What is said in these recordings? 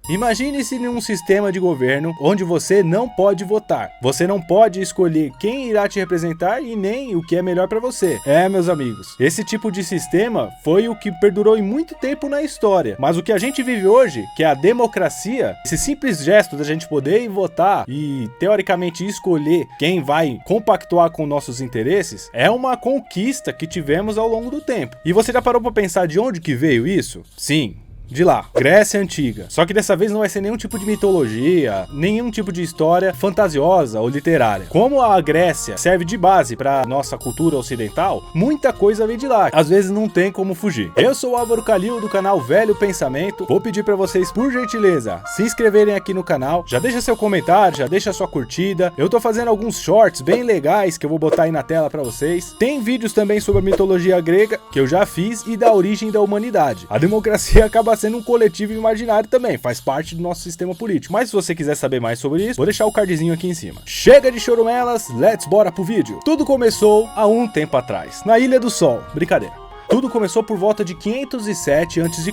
Imagine-se num sistema de governo onde você não pode votar. Você não pode escolher quem irá te representar e nem o que é melhor para você. Meus amigos, esse tipo de sistema foi o que perdurou em muito tempo na história. Mas o que a gente vive hoje, que é a democracia, esse simples gesto da gente poder ir votar e teoricamente escolher quem vai compactuar com nossos interesses, é uma conquista que tivemos ao longo do tempo. E você já parou para pensar de onde que veio isso? Sim, de lá, Grécia Antiga. Só que dessa vez não vai ser nenhum tipo de mitologia, nenhum tipo de história fantasiosa ou literária. Como a Grécia serve de base para nossa cultura ocidental, muita coisa vem de lá. Às vezes não tem como fugir. Eu sou o Álvaro Calil do canal Velho Pensamento. Vou pedir para vocês, por gentileza, se inscreverem aqui no canal. Já deixa seu comentário, já deixa sua curtida. Eu tô fazendo alguns shorts bem legais que eu vou botar aí na tela para vocês. Tem vídeos também sobre a mitologia grega que eu já fiz e da origem da humanidade. A democracia acaba sendo um coletivo imaginário também, faz parte do nosso sistema político. Mas se você quiser saber mais sobre isso, vou deixar o cardzinho aqui em cima. Chega de chorumelas, let's bora pro vídeo. Tudo começou há um tempo atrás, na Ilha do Sol. Brincadeira. Tudo começou por volta de 507 a.C.,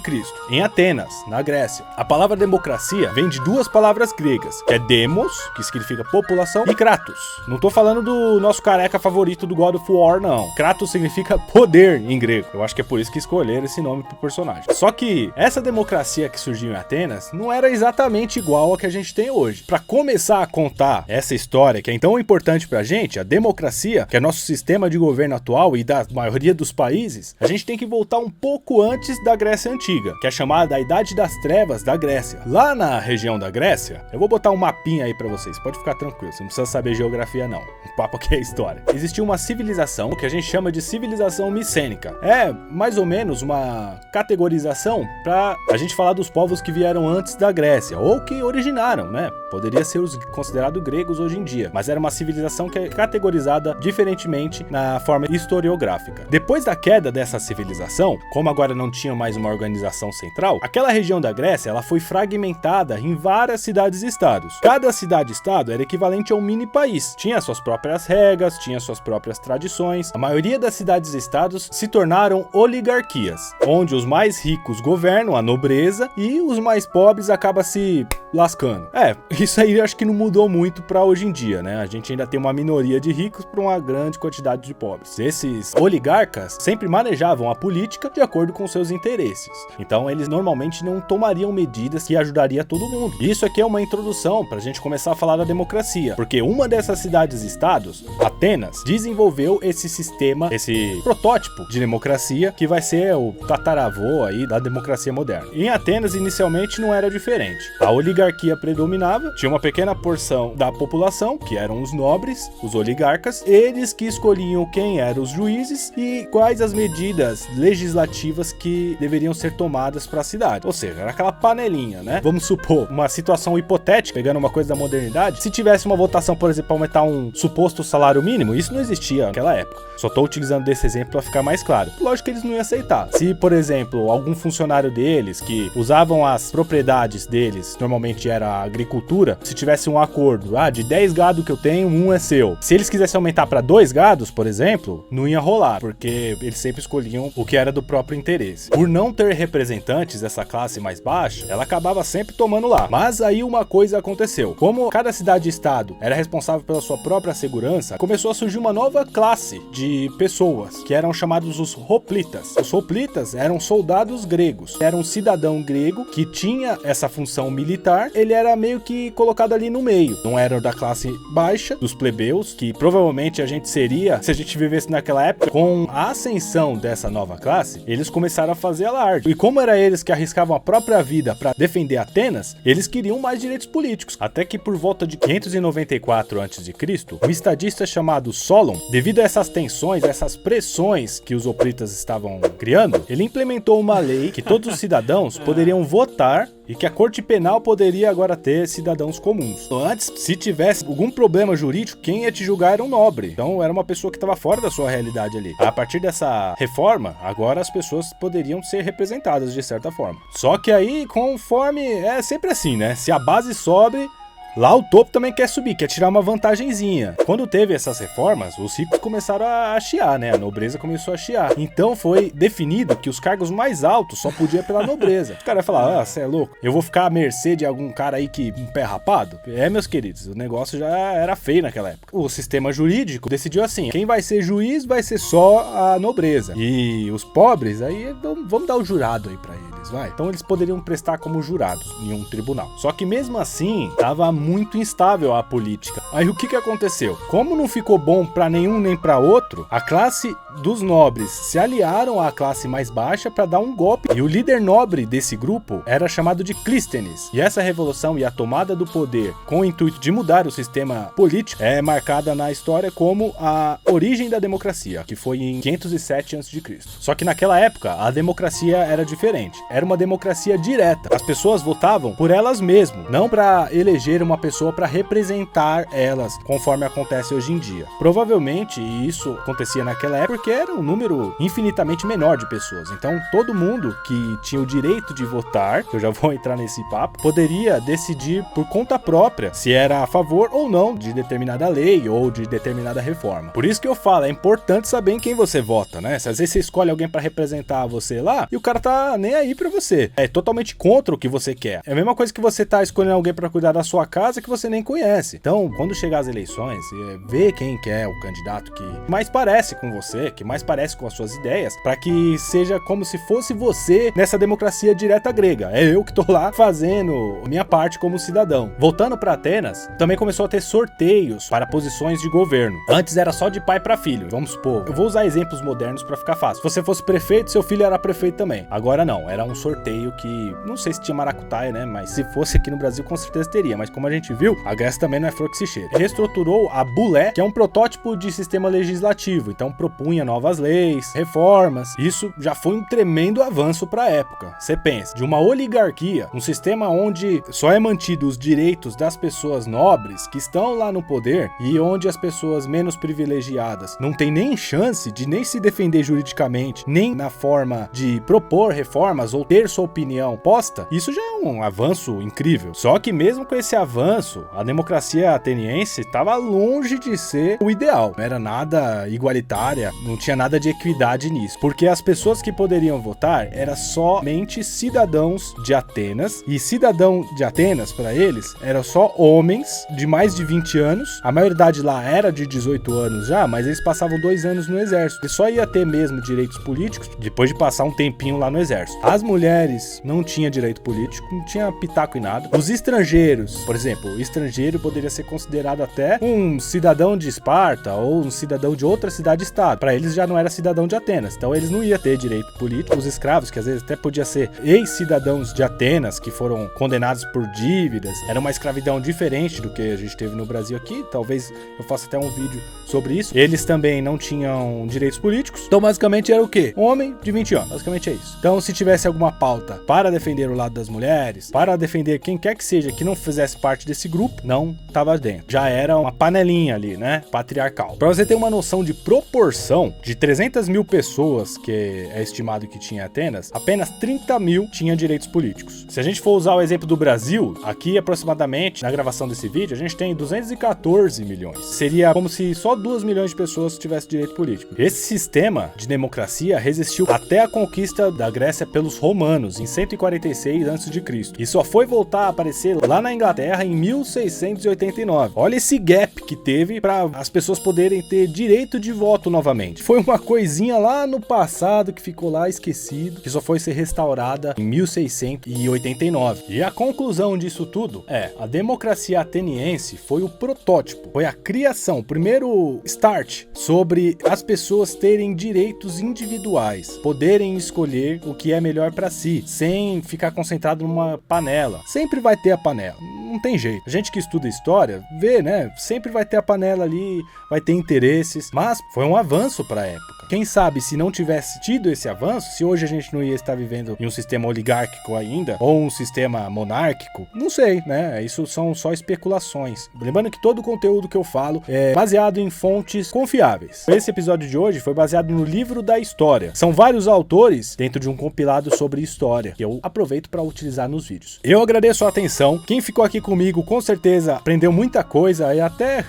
em Atenas, na Grécia. A palavra democracia vem de duas palavras gregas, que é demos, que significa população, e kratos. Não tô falando do nosso careca favorito do God of War, não. Kratos significa poder em grego. Eu acho que é por isso que escolheram esse nome pro personagem. Só que essa democracia que surgiu em Atenas não era exatamente igual a que a gente tem hoje. Para começar a contar essa história que é tão importante pra gente, a democracia, que é nosso sistema de governo atual e da maioria dos países, a gente tem que voltar um pouco antes da Grécia Antiga, que é chamada a Idade das Trevas da Grécia. Lá na região da Grécia, eu vou botar um mapinha aí pra vocês, pode ficar tranquilo, você não precisa saber geografia não, o papo aqui é história. Existia uma civilização que a gente chama de civilização micênica. É mais ou menos uma categorização pra a gente falar dos povos que vieram antes da Grécia, ou que originaram, né? Poderia ser os considerados gregos hoje em dia, mas era uma civilização que é categorizada diferentemente na forma historiográfica. Depois da queda dessa civilização, como agora não tinha mais uma organização central, aquela região da Grécia ela foi fragmentada em várias cidades-estados. Cada cidade-estado era equivalente a um mini-país. Tinha suas próprias regras, tinha suas próprias tradições. A maioria das cidades-estados se tornaram oligarquias, onde os mais ricos governam a nobreza e os mais pobres acabam se lascando. Isso aí eu acho que não mudou muito para hoje em dia, né? A gente ainda tem uma minoria de ricos para uma grande quantidade de pobres. Esses oligarcas sempre manejavam a política de acordo com seus interesses. Então eles normalmente não tomariam medidas que ajudariam todo mundo. Isso aqui é uma introdução para a gente começar a falar da democracia, porque uma dessas cidades-estados, Atenas, desenvolveu esse sistema, esse protótipo de democracia que vai ser o tataravô aí da democracia moderna. Em Atenas inicialmente não era diferente. A oligarquia predominava, tinha uma pequena porção da população, que eram os nobres, os oligarcas, eles que escolhiam quem eram os juízes e quais as medidas legislativas que deveriam ser tomadas para a cidade. Ou seja, era aquela panelinha, né? Vamos supor, uma situação hipotética, pegando uma coisa da modernidade, se tivesse uma votação, por exemplo, para aumentar um suposto salário mínimo, isso não existia naquela época. Só tô utilizando desse exemplo para ficar mais claro. Lógico que eles não iam aceitar. Se, por exemplo, algum funcionário deles que usavam as propriedades deles, normalmente era a agricultura, se tivesse um acordo, de 10 gado que eu tenho, um é seu. Se eles quisessem aumentar para 2 gados, por exemplo, não ia rolar, porque eles sempre escolhiam o que era do próprio interesse. Por não ter representantes dessa classe mais baixa, ela acabava sempre tomando lá. Mas aí uma coisa aconteceu. Como cada cidade-estado era responsável pela sua própria segurança, começou a surgir uma nova classe de pessoas, que eram chamados os hoplitas. Os hoplitas eram soldados gregos. Era um cidadão grego que tinha essa função militar, ele era meio que colocado ali no meio. Não era da classe baixa, dos plebeus, que provavelmente a gente seria, se a gente vivesse naquela época. Com a ascensão dessa nova classe, eles começaram a fazer alarde. E como era eles que arriscavam a própria vida para defender Atenas, eles queriam mais direitos políticos. Até que por volta de 594 a.C., um estadista chamado Solon, devido a essas tensões, essas pressões que os hoplitas estavam criando, ele implementou uma lei que todos os cidadãos poderiam votar e que a corte penal poderia agora ter cidadãos comuns. Antes, se tivesse algum problema jurídico, quem ia te julgar era um nobre. Então era uma pessoa que estava fora da sua realidade ali. A partir dessa reforma, agora as pessoas poderiam ser representadas de certa forma. Só que aí, conforme é sempre assim, né? Se a base sobe, Lá o topo também quer subir, quer tirar uma vantagenzinha. Quando teve essas reformas, os ricos começaram a chiar, né? A nobreza começou a chiar. Então foi definido que os cargos mais altos só podia pela nobreza. O cara vai falar, você é louco? Eu vou ficar à mercê de algum cara aí que um pé rapado? Meus queridos, o negócio já era feio naquela época. O sistema jurídico decidiu assim, quem vai ser juiz vai ser só a nobreza. E os pobres, aí vamos dar o jurado aí pra eles, vai. Então eles poderiam prestar como jurados em um tribunal. Só que mesmo assim, tava muito instável a política. Aí o que aconteceu? Como não ficou bom pra nenhum nem pra outro, a classe dos nobres se aliaram à classe mais baixa para dar um golpe. E o líder nobre desse grupo era chamado de Clístenes. E essa revolução e a tomada do poder com o intuito de mudar o sistema político é marcada na história como a origem da democracia, que foi em 507 a.C. Só que naquela época a democracia era diferente. Era uma democracia direta. As pessoas votavam por elas mesmas, não para eleger uma pessoa para representar elas, conforme acontece hoje em dia. Provavelmente isso acontecia naquela época porque era um número infinitamente menor de pessoas. Então todo mundo que tinha o direito de votar, que eu já vou entrar nesse papo, poderia decidir por conta própria se era a favor ou não de determinada lei ou de determinada reforma. Por isso que eu falo, é importante saber em quem você vota, né? Se às vezes você escolhe alguém para representar você lá e o cara tá nem aí pra você. É totalmente contra o que você quer. É a mesma coisa que você tá escolhendo alguém para cuidar da sua casa que você nem conhece. Então, quando chegar as eleições, vê quem que é o candidato que mais parece com você, que mais parece com as suas ideias, para que seja como se fosse você nessa democracia direta grega. É eu que tô lá fazendo minha parte como cidadão. Voltando para Atenas, também começou a ter sorteios para posições de governo. Antes era só de pai para filho. Vamos supor, eu vou usar exemplos modernos para ficar fácil. Se você fosse prefeito, seu filho era prefeito também. Agora não, era um sorteio que, não sei se tinha maracutaia, né? Mas se fosse aqui no Brasil, com certeza teria. Mas como a gente viu, a Grécia também não é flor que se cheira. Reestruturou a Bulé, que é um protótipo de sistema legislativo. Então propunha novas leis, reformas. Isso já foi um tremendo avanço para a época. Você pensa, de uma oligarquia, um sistema onde só é mantido os direitos das pessoas nobres que estão lá no poder e onde as pessoas menos privilegiadas não têm nem chance de nem se defender juridicamente, nem na forma de propor reformas ou ter sua opinião posta, isso já é um avanço incrível. Só que mesmo com esse avanço, a democracia ateniense estava longe de ser o ideal. Não era nada igualitária, não tinha nada de equidade nisso, porque as pessoas que poderiam votar eram somente cidadãos de Atenas, e cidadão de Atenas, para eles, eram só homens de mais de 20 anos, a maioridade lá era de 18 anos já, mas eles passavam 2 anos no exército, e só ia ter mesmo direitos políticos depois de passar um tempinho lá no exército. As mulheres não tinham direito político, não tinha pitaco em nada. Os estrangeiros, por exemplo, o estrangeiro poderia ser considerado até um cidadão de Esparta ou um cidadão de outra cidade-estado. Para eles já não era cidadão de Atenas, então eles não iam ter direito político. Os escravos, que às vezes até podia ser ex-cidadãos de Atenas, que foram condenados por dívidas, era uma escravidão diferente do que a gente teve no Brasil aqui. Talvez eu faça até um vídeo sobre isso. Eles também não tinham direitos políticos, então basicamente era o quê? Um homem de 20 anos, basicamente é isso. Então se tivesse alguma pauta para defender o lado das mulheres, para defender quem quer que seja que não fizesse parte desse grupo, não estava dentro. Já era uma panelinha ali, né? Patriarcal. Para você ter uma noção de proporção, de 300 mil pessoas, que é estimado que tinha em Atenas, apenas 30 mil tinham direitos políticos. Se a gente for usar o exemplo do Brasil, aqui aproximadamente, na gravação desse vídeo, a gente tem 214 milhões. Seria como se só 2 milhões de pessoas tivessem direito político. Esse sistema de democracia resistiu até a conquista da Grécia pelos romanos, em 146 a.C. E só foi voltar a aparecer lá na Inglaterra em 1689. Olha esse gap que teve para as pessoas poderem ter direito de voto novamente. Foi uma coisinha lá no passado que ficou lá esquecido, que só foi ser restaurada em 1689. E a conclusão disso tudo é: a democracia ateniense foi o protótipo, foi a criação, o primeiro start sobre as pessoas terem direitos individuais, poderem escolher o que é melhor para si, sem ficar concentrado numa panela. Sempre vai ter a panela, não tem jeito. A gente que estuda história vê, né? Sempre vai ter a panela ali, vai ter interesses, mas foi um avanço para a época. Quem sabe se não tivesse tido esse avanço, se hoje a gente não ia estar vivendo em um sistema oligárquico ainda, ou um sistema monárquico, não sei, né? Isso são só especulações. Lembrando que todo o conteúdo que eu falo é baseado em fontes confiáveis. Esse episódio de hoje foi baseado no livro da história. São vários autores dentro de um compilado sobre história, que eu aproveito para utilizar nos vídeos. Eu agradeço a atenção. Quem ficou aqui comigo, com certeza aprendeu muita coisa e até...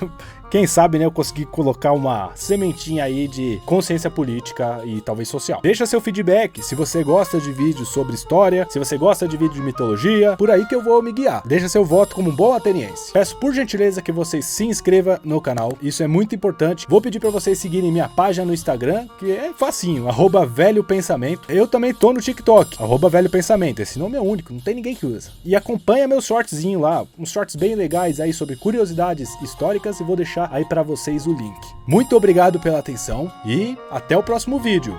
Quem sabe, né, eu consegui colocar uma sementinha aí de consciência política e talvez social. Deixa seu feedback, se você gosta de vídeos sobre história, se você gosta de vídeo de mitologia, por aí que eu vou me guiar. Deixa seu voto como um bom ateniense. Peço por gentileza que você se inscreva no canal, isso é muito importante. Vou pedir para vocês seguirem minha página no Instagram, que é facinho, @velhopensamento. Eu também tô no TikTok, @velhopensamento. Esse nome é único, não tem ninguém que usa. E acompanha meu shortzinho lá, uns shorts bem legais aí sobre curiosidades históricas, e vou deixar aí para vocês o link. Muito obrigado pela atenção e até o próximo vídeo.